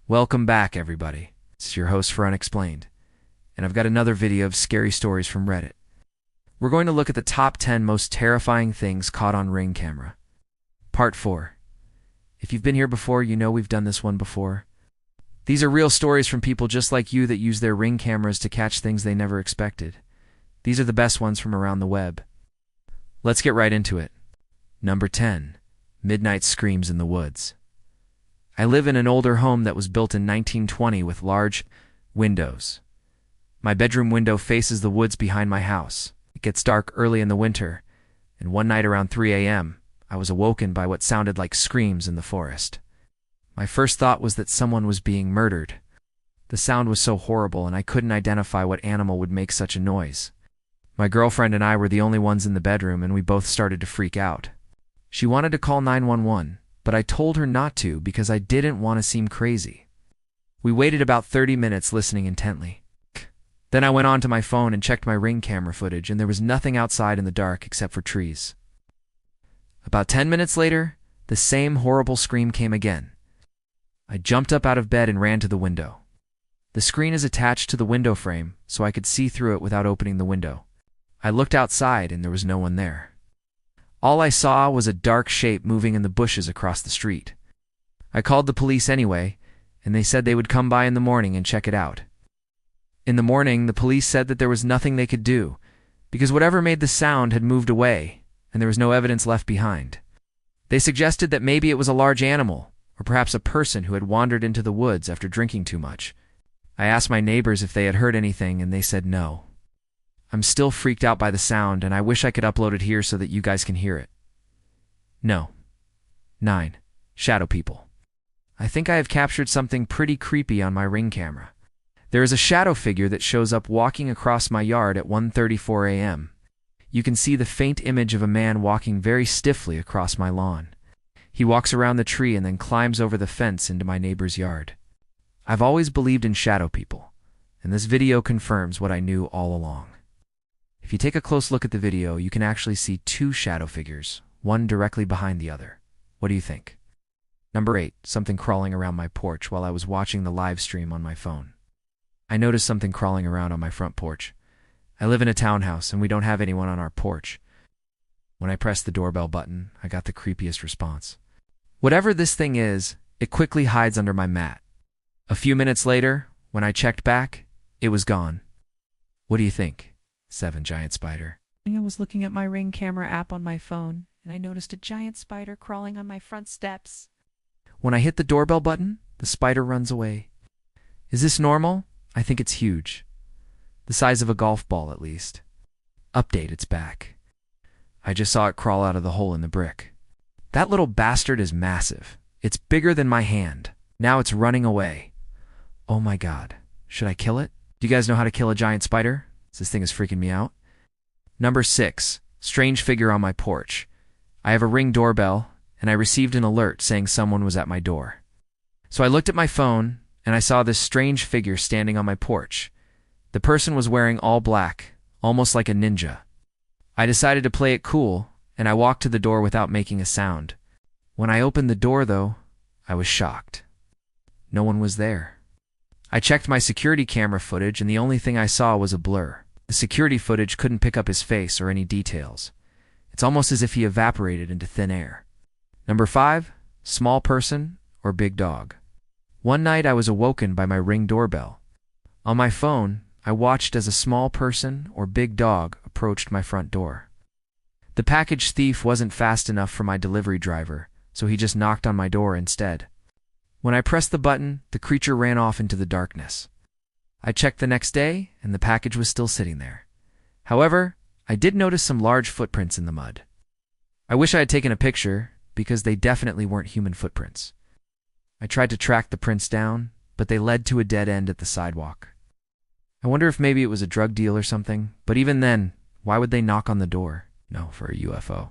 Welcome back, everybody. It's your host for Unexplained, and I've got another video of scary stories from Reddit. We're going to look at the top 10 most terrifying things caught on Ring camera. Part 4. If you've been here before, you know we've done this one before. These are real stories from people just like you that use their Ring cameras to catch things they never expected. These are the best ones from around the web. Let's get right into it. Number 10. Midnight Screams in the Woods. I live in an older home that was built in 1920 with large windows. My bedroom window faces the woods behind my house. It gets dark early in the winter, and one night around 3 a.m., I was awoken by what sounded like screams in the forest. My first thought was that someone was being murdered. The sound was so horrible, and I couldn't identify what animal would make such a noise. My girlfriend and I were the only ones in the bedroom, and we both started to freak out. She wanted to call 911. But I told her not to because I didn't want to seem crazy. We waited about 30 minutes listening intently. Then I went on to my phone and checked my Ring camera footage, and there was nothing outside in the dark except for trees. About 10 minutes later, the same horrible scream came again. I jumped up out of bed and ran to the window. The screen is attached to the window frame, so I could see through it without opening the window. I looked outside, and there was no one there. All I saw was a dark shape moving in the bushes across the street. I called the police anyway, and they said they would come by in the morning and check it out. In the morning, the police said that there was nothing they could do, because whatever made the sound had moved away, and there was no evidence left behind. They suggested that maybe it was a large animal, or perhaps a person who had wandered into the woods after drinking too much. I asked my neighbors if they had heard anything, and they said no. I'm still freaked out by the sound, and I wish I could upload it here so that you guys can hear it. No. 9. Shadow people. I think I have captured something pretty creepy on my Ring camera. There is a shadow figure that shows up walking across my yard at 1:34 a.m. You can see the faint image of a man walking very stiffly across my lawn. He walks around the tree and then climbs over the fence into my neighbor's yard. I've always believed in shadow people, and this video confirms what I knew all along. If you take a close look at the video, you can actually see two shadow figures, one directly behind the other. What do you think? Number 8. Something crawling around my porch while I was watching the live stream on my phone. I noticed something crawling around on my front porch. I live in a townhouse, and we don't have anyone on our porch. When I pressed the doorbell button, I got the creepiest response. Whatever this thing is, it quickly hides under my mat. A few minutes later, when I checked back, it was gone. What do you think? 7. Giant spider. I was looking at my Ring camera app on my phone, and I noticed a giant spider crawling on my front steps. When I hit the doorbell button, the spider runs away. Is this normal? I think it's huge. The size of a golf ball, at least. Update, it's back. I just saw it crawl out of the hole in the brick. That little bastard is massive. It's bigger than my hand. Now it's running away. Oh my god. Should I kill it? Do you guys know how to kill a giant spider? This thing is freaking me out. Number 6. Strange figure on my porch. I have a Ring doorbell, and I received an alert saying someone was at my door. So I looked at my phone, and I saw this strange figure standing on my porch. The person was wearing all black, almost like a ninja. I decided to play it cool, and I walked to the door without making a sound. When I opened the door, though, I was shocked. No one was there. I checked my security camera footage, and the only thing I saw was a blur. The security footage couldn't pick up his face or any details. It's almost as if he evaporated into thin air. Number 5. Small person or big dog. One night I was awoken by my Ring doorbell. On my phone, I watched as a small person or big dog approached my front door. The package thief wasn't fast enough for my delivery driver, so he just knocked on my door instead. When I pressed the button, the creature ran off into the darkness. I checked the next day, and the package was still sitting there. However, I did notice some large footprints in the mud. I wish I had taken a picture, because they definitely weren't human footprints. I tried to track the prints down, but they led to a dead end at the sidewalk. I wonder if maybe it was a drug deal or something, but even then, why would they knock on the door? No, for a UFO.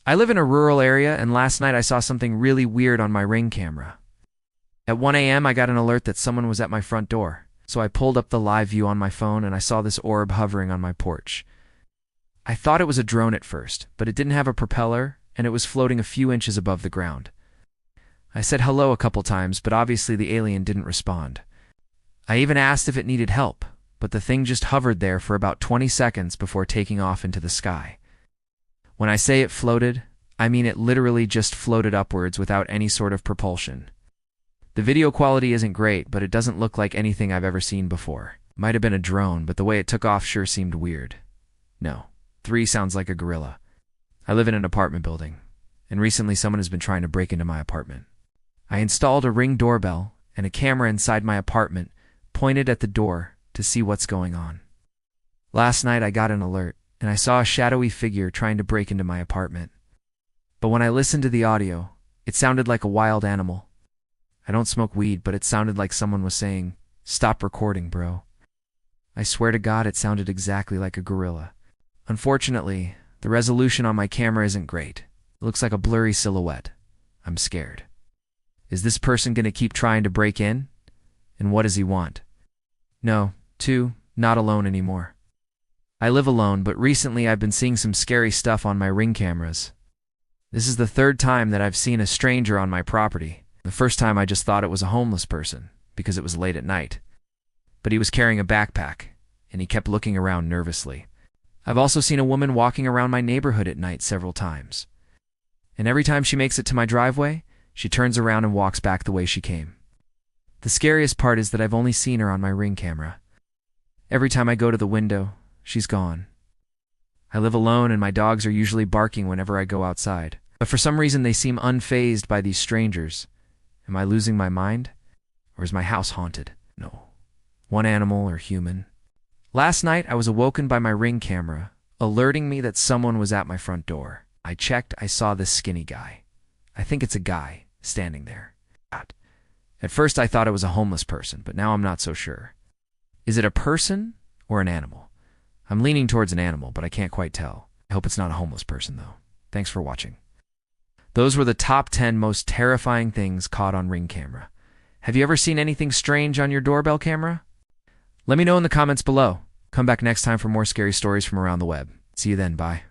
I live in a rural area, and last night I saw something really weird on my Ring camera. At 1 a.m., I got an alert that someone was at my front door. So I pulled up the live view on my phone, and I saw this orb hovering on my porch. I thought it was a drone at first, but it didn't have a propeller, and it was floating a few inches above the ground. I said hello a couple times, but obviously the alien didn't respond. I even asked if it needed help, but the thing just hovered there for about 20 seconds before taking off into the sky. When I say it floated, I mean it literally just floated upwards without any sort of propulsion. The video quality isn't great, but it doesn't look like anything I've ever seen before. Might have been a drone, but the way it took off sure seemed weird. No, 3 sounds like a gorilla. I live in an apartment building, and recently someone has been trying to break into my apartment. I installed a Ring doorbell and a camera inside my apartment, pointed at the door to see what's going on. Last night I got an alert, and I saw a shadowy figure trying to break into my apartment. But when I listened to the audio, it sounded like a wild animal. I don't smoke weed, but it sounded like someone was saying, "Stop recording, bro." I swear to God, it sounded exactly like a gorilla. Unfortunately, the resolution on my camera isn't great. It looks like a blurry silhouette. I'm scared. Is this person going to keep trying to break in? And what does he want? No, 2, not alone anymore. I live alone, but recently I've been seeing some scary stuff on my Ring cameras. This is the 3rd time that I've seen a stranger on my property. The first time I just thought it was a homeless person, because it was late at night. But he was carrying a backpack, and he kept looking around nervously. I've also seen a woman walking around my neighborhood at night several times. And every time she makes it to my driveway, she turns around and walks back the way she came. The scariest part is that I've only seen her on my Ring camera. Every time I go to the window, she's gone. I live alone, and my dogs are usually barking whenever I go outside. But for some reason they seem unfazed by these strangers. Am I losing my mind? Or is my house haunted? No. One animal or human. Last night I was awoken by my Ring camera, alerting me that someone was at my front door. I checked, I saw this skinny guy. I think it's a guy, standing there. At first I thought it was a homeless person, but now I'm not so sure. Is it a person or an animal? I'm leaning towards an animal, but I can't quite tell. I hope it's not a homeless person, though. Thanks for watching. Those were the top 10 most terrifying things caught on Ring camera. Have you ever seen anything strange on your doorbell camera? Let me know in the comments below. Come back next time for more scary stories from around the web. See you then, bye.